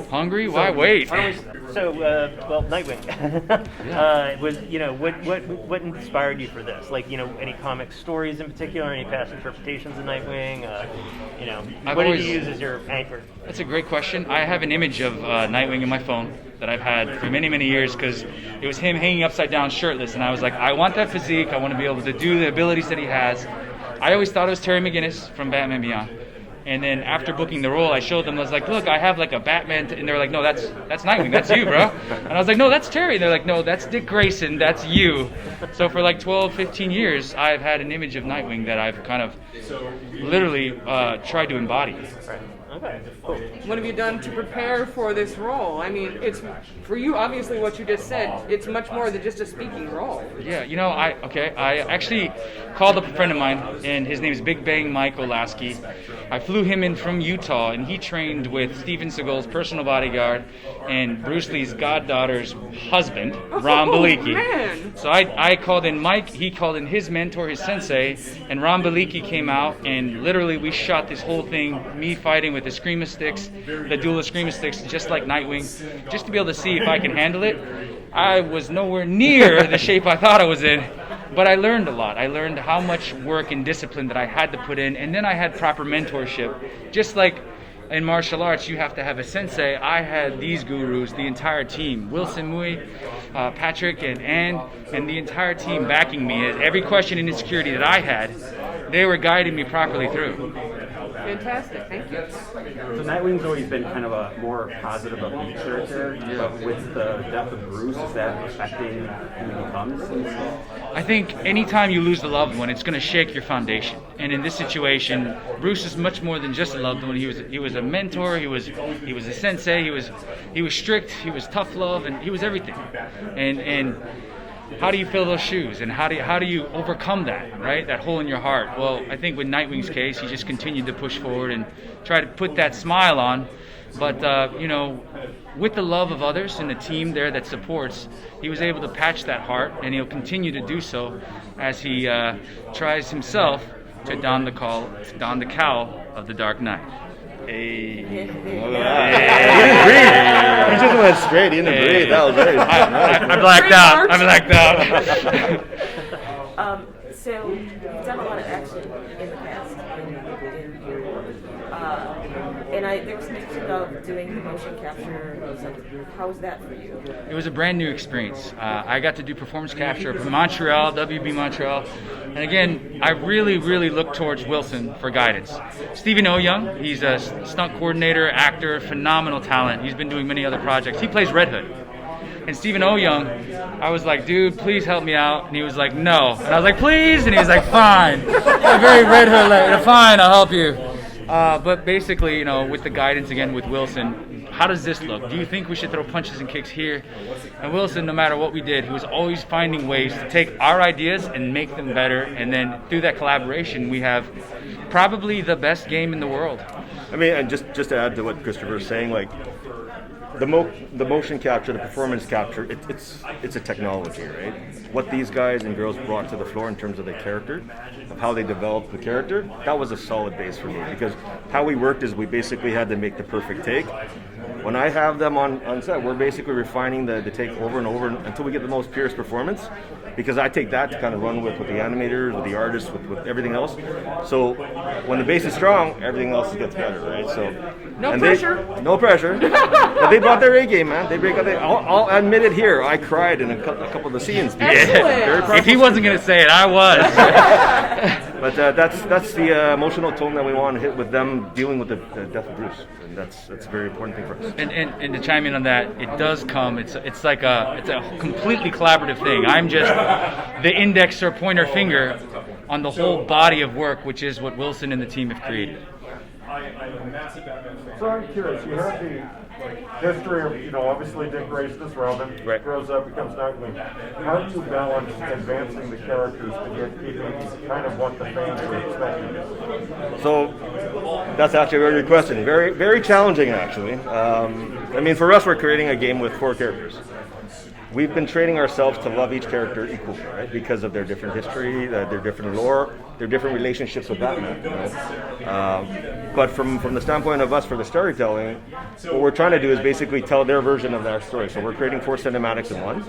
Hungry? Why wait? So, well, Nightwing. Was what inspired you for this? Like, any comic stories in particular, any past interpretations of Nightwing? What did you use as your anchor? That's a great question. I have an image of Nightwing in my phone that I've had for many, many years because it was him hanging upside down shirtless, and I was like, I want that physique. I want to be able to do the abilities that he has. I always thought it was Terry McGinnis from Batman Beyond. And then after booking the role, I showed them, I was like, look, I have like a Batman, and they're like, no, that's Nightwing, that's you, bro. And I was like, no, that's Terry. And they're like, no, that's Dick Grayson, that's you. So for like 12, 15 years, I've had an image of Nightwing that I've kind of literally tried to embody. Right. Okay, cool. What have you done to prepare for this role? I mean, it's for you, obviously, what you just said. It's much more than just a speaking role. Yeah, I actually called up a friend of mine, and his name is Big Bang Mike Olasky. I flew him in from Utah, and he trained with Steven Seagal's personal bodyguard and Bruce Lee's goddaughter's husband, Ron Baliki. Man. So I called in Mike, he called in his mentor, his sensei, and Ron Baliki came out, and literally we shot this whole thing, me fighting with the Screama sticks, the dual Screama sticks, just like Nightwing, just to be able to see if I can handle it. I was nowhere near the shape I thought I was in, but I learned a lot. I learned how much work and discipline that I had to put in, and then I had proper mentorship. Just like in martial arts, you have to have a sensei. I had these gurus, the entire team, Wilson Mui, Patrick, and Ann, and the entire team backing me. Every question and insecurity that I had, they were guiding me properly through. Fantastic, thank you. So Nightwing's always been kind of a more positive, upbeat character, but with the death of Bruce, is that affecting who he becomes? I think anytime you lose a loved one, it's going to shake your foundation. And in this situation, Bruce is much more than just a loved one. He was a mentor. He was a sensei. He was strict. He was tough love, and he was everything. And how do you fill those shoes, and how do you overcome that, right? That hole in your heart. Well, I think with Nightwing's case, he just continued to push forward and try to put that smile on. But with the love of others and the team there that supports, he was able to patch that heart, and he'll continue to do so as he tries himself to don the cowl of the Dark Knight. Hey. He just went straight. He didn't breathe. That was very I blacked out. So you've done a lot of action in the past, and there was mention of doing the motion capture. How was that for you? It was a brand new experience. I got to do performance capture from Montreal, WB Montreal. And again, I really, really look towards Wilson for guidance. Stephen O. Young, he's a stunt coordinator, actor, phenomenal talent. He's been doing many other projects. He plays Red Hood. And Stephen O. Young, I was like, dude, please help me out. And he was like, no. And I was like, please? And he was like, fine. Very Red Hood, like, fine, I'll help you. But basically, with the guidance again with Wilson, how does this look? Do you think we should throw punches and kicks here? And Wilson, no matter what we did, he was always finding ways to take our ideas and make them better. And then through that collaboration, we have probably the best game in the world. I mean, and just to add to what Christopher's saying, like the motion capture, the performance capture, it's a technology, right? What these guys and girls brought to the floor in terms of the character, of how they developed the character, that was a solid base for me, because how we worked is we basically had to make the perfect take. When I have them on set, we're basically refining the take over and over until we get the most purest performance, because I take that to kind of run with the animators, with the artists, with everything else. So when the base is strong, everything else gets better, right? So no pressure. No pressure. But they brought their A game, man. I'll admit it here. I cried in a couple of the scenes. Excellent. If he wasn't going to say it, I was. But that's the emotional tone that we want to hit with them dealing with the death of Bruce, and that's a very important thing for us. And to chime in on that, it does come. It's like it's a completely collaborative thing. I'm just the index or pointer finger on the whole body of work, which is what Wilson and the team have created. So I'm curious, you have the history of, obviously Dick Grayson is Robin, right. Grows up, becomes Nightwing. How do you balance advancing the characters to get keeping kind of what the fans are expecting? So that's actually a very good question. Very, very challenging, actually. I mean, for us, we're creating a game with 4 characters. we've been training ourselves to love each character equally, right? Because of their different history, their different lore, their different relationships with Batman. You know? But from the standpoint of us for the storytelling, what we're trying to do is basically tell their version of that story. So we're creating 4 cinematics in one.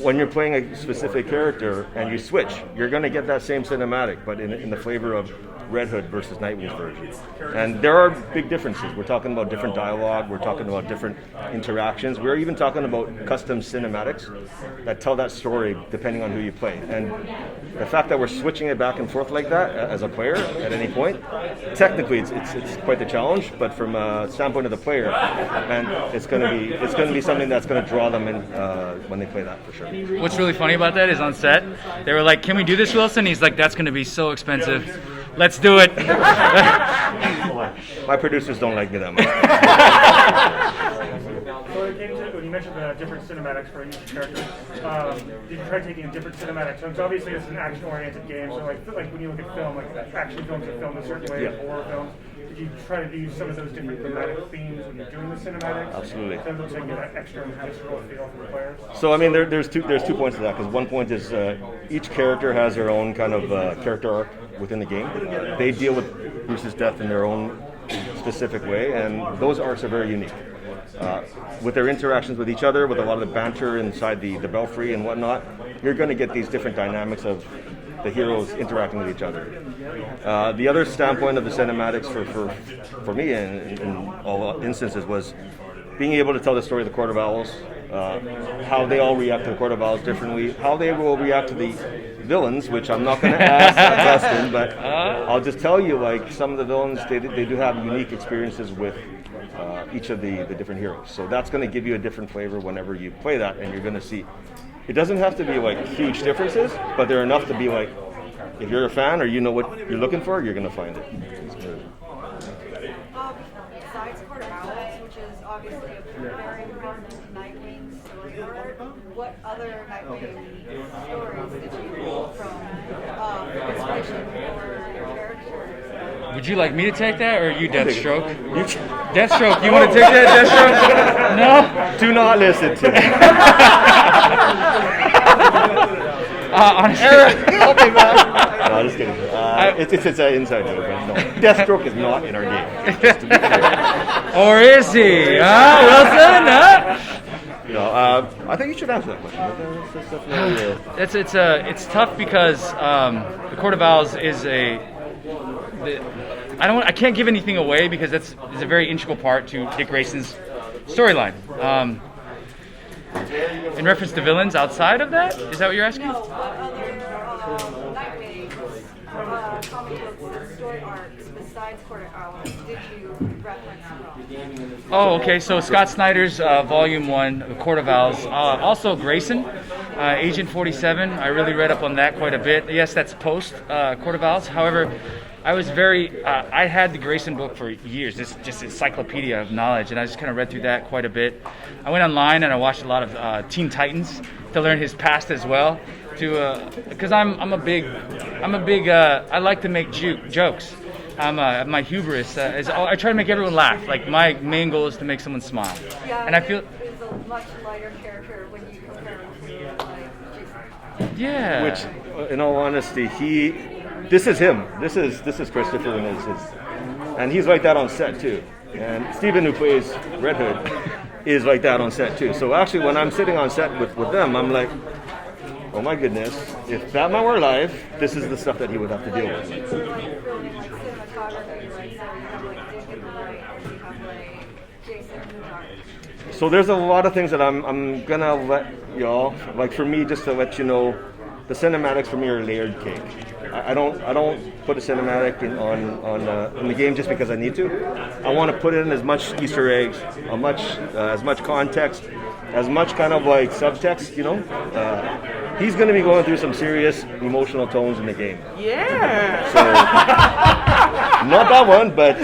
When you're playing a specific character and you switch, you're going to get that same cinematic, but in the flavor of Red Hood versus Nightwing's version. And there are big differences. We're talking about different dialogue, we're talking about different interactions, we're even talking about custom cinematics that tell that story depending on who you play. And the fact that we're switching it back and forth like that as a player at any point, technically it's quite the challenge, but from a standpoint of the player, and it's going to be something that's going to draw them in when they play that for sure. What's really funny about that is on set, they were like, "Can we do this, Wilson?" He's like, "That's going to be so expensive. Let's do it." My producers don't like me that much. So when it came to, when you mentioned the different cinematics for each character, did you try taking a different cinematic? So it's obviously it's an action-oriented game, so like when you look at film, like action films are filmed a certain way, horror films. Did you try to use some of those different thematic themes when you're doing the cinematics? Absolutely. So it looks like that extra visceral feel for the players. So I mean, there's two points to that, because one point is each character has their own kind of character arc within the game. They deal with Bruce's death in their own specific way, and those arcs are very unique. With their interactions with each other, with a lot of the banter inside the belfry and whatnot, you're going to get these different dynamics of the heroes interacting with each other. The other standpoint of the cinematics for me in all instances was being able to tell the story of the Court of Owls, how they all react to the Court of Owls differently, how they will react to the villains, which I'm not going to ask Dustin, but I'll just tell you, like, some of the villains, they do have unique experiences with each of the different heroes. So that's going to give you a different flavor whenever you play that, and you're going to see. It doesn't have to be like huge differences, but they're enough to be like, if you're a fan or you know what you're looking for, you're going to find it. Besides Court of Owls, which is obviously a very important Nightwing story arc, what other Nightwing stories did you pull from inspiration for your characters? Would you like me to take that, or you, Deathstroke? Deathstroke, you want to take that, Deathstroke? No? Do not listen to me. Honestly, Okay, man. No, just kidding. It's an inside joke. Right? No, Deathstroke is not in our game. Just to be clear. or is he? Wilson? I think you should answer that question. That's definitely, It's tough because the Court of Owls is I can't give anything away because it's a very integral part to Dick Grayson's storyline. In reference to villains outside of that, is that what you're asking? No, what other Nightwing comic books, story arcs besides Court of Owls did you reference from? Oh, okay. So Scott Snyder's Volume 1, The Court of Owls. Also Grayson, Agent 47. I really read up on that quite a bit. Yes, that's post Court of Owls. However, I was I had the Grayson book for years. It's just an encyclopedia of knowledge, and I just kind of read through that quite a bit. I went online and I watched a lot of Teen Titans to learn his past as well. Because I'm a big I like to make jokes. My hubris is I try to make everyone laugh. Like, my main goal is to make someone smile. Yeah, and I feel it's a much lighter character when you compare him to like Jason. yeah. which, in all honesty, this is him. This is Christopher, and he's like that on set too. And Steven, who plays Red Hood, is like that on set too. So actually, when I'm sitting on set with them, I'm like, oh my goodness, if Batman were alive, this is the stuff that he would have to deal with. Like cinematography, right? So you have like Dick in the light, or you have like Jason in the dark. So there's a lot of things that I'm gonna let y'all, like, for me, just to let you know, the cinematics for me are layered cake. I don't put a cinematic in the game just because I need to. I want to put in as much Easter eggs, as much context, as much kind of like subtext. He's going to be going through some serious emotional tones in the game. Yeah. So, not that one, but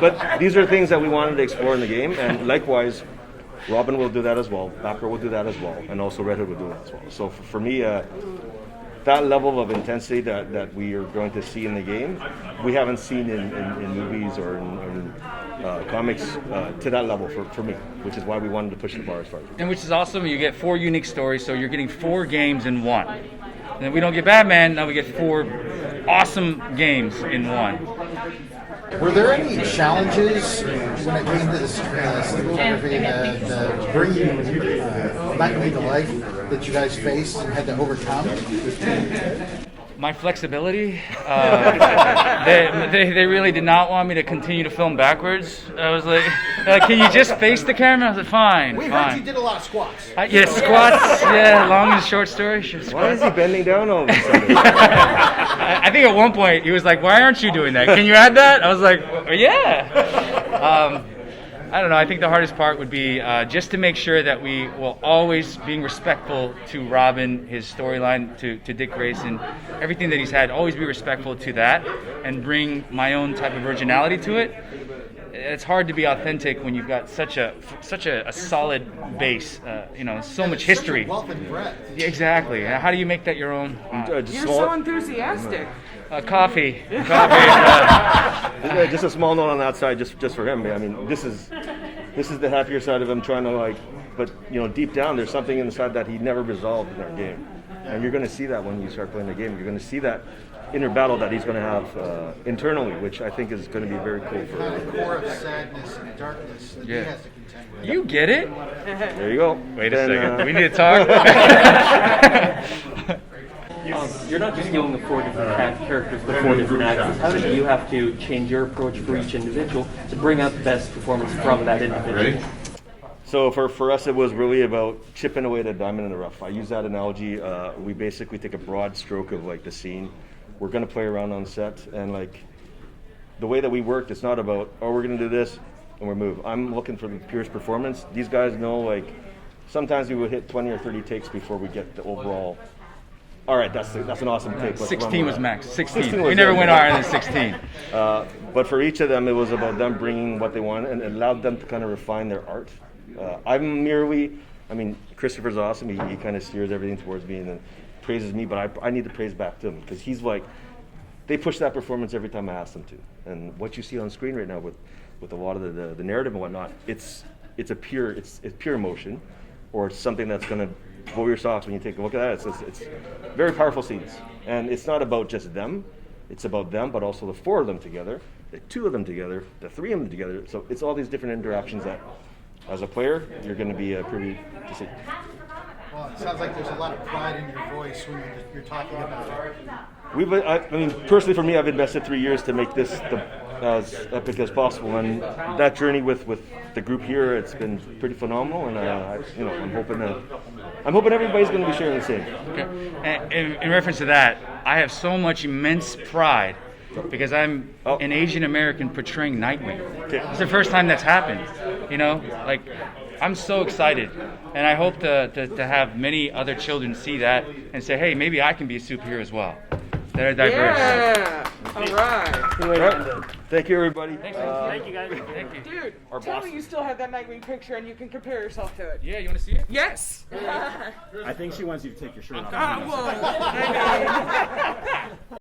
but these are things that we wanted to explore in the game, and likewise, Robin will do that as well. Batgirl will do that as well, and also Red Hood will do that as well. So for me, that level of intensity that we are going to see in the game, we haven't seen in movies or in comics to that level for me, which is why we wanted to push the bar as far as. And which is awesome. You get 4 unique stories, so you're getting 4 games in one. And then we don't get Batman, now we get 4 awesome games in one. Were there any challenges when it came to the cinematography, the bringing Nightwing to life that you guys faced and had to overcome? My flexibility. They really did not want me to continue to film backwards. I was like, can you just face the camera? I was like, fine. We fine. heard you did a lot of squats. Yeah, squats. Yeah, long and short story. Why is he bending down all of a sudden? I think at one point he was like, "Why aren't you doing that? Can you add that?" I was like, "Yeah." I don't know. I think the hardest part would be just to make sure that we will always being respectful to Robin, his storyline, to Dick Grayson, everything that he's had. Always be respectful to that, and bring my own type of originality to it. It's hard to be authentic when you've got such a solid base. So much history. Wealth and breadth. Yeah, exactly. How do you make that your own? You're so enthusiastic. Coffee. Just a small note on that side, just for him. I mean, this is the happier side of him trying to but deep down there's something inside that he never resolved in our game, and you're going to see that when you start playing the game. You're going to see that inner battle that he's going to have internally, which I think is going to be very cool for him. The core of sadness and darkness that he has to contend with. You get it? There you go. Wait a second. We need to talk. You're not just dealing with 4 different characters, but 4 different actors. How do you have to change your approach for each individual to bring out the best performance from that individual? So for us, it was really about chipping away the diamond in the rough. I use that analogy. We basically take a broad stroke of the scene. We're going to play around on set, and the way that we worked, it's not about, we're going to do this and we move. I'm looking for the purest performance. These guys know sometimes we would hit 20 or 30 takes before we get the overall. All right, that's an awesome take. 16 was max. 16. We never went higher than 16. But for each of them, it was about them bringing what they wanted and allowed them to kind of refine their art. Christopher's awesome. He kind of steers everything towards me and then praises me, but I need to praise back to him because he's they push that performance every time I ask them to. And what you see on screen right now with a lot of the narrative and whatnot, it's pure emotion, or it's something that's going to blow your socks when you take a look at that. It's very powerful scenes, and it's not about just them. It's about them, but also the 4 of them together, the 2 of them together, the 3 of them together. So it's all these different interactions that, as a player, you're going to be privy to see. Well, it sounds like there's a lot of pride in your voice when you're talking about it. Personally for me, I've invested 3 years to make this as epic as possible, and that journey with the group here, it's been pretty phenomenal, and I'm hoping everybody's going to be sharing the same. Okay. In reference to that, I have so much immense pride because I'm an Asian American portraying Nightwing. Okay. It's the first time that's happened. I'm so excited, and I hope to have many other children see that and say, hey, maybe I can be a superhero as well. That are diverse. Yeah. All right. Thank you, everybody. Thank you, guys. Thank you. Dude, tell me you still have that Nightwing picture and you can compare yourself to it. Yeah, you want to see it? Yes. I think she wants you to take your shirt off. Well, I mean...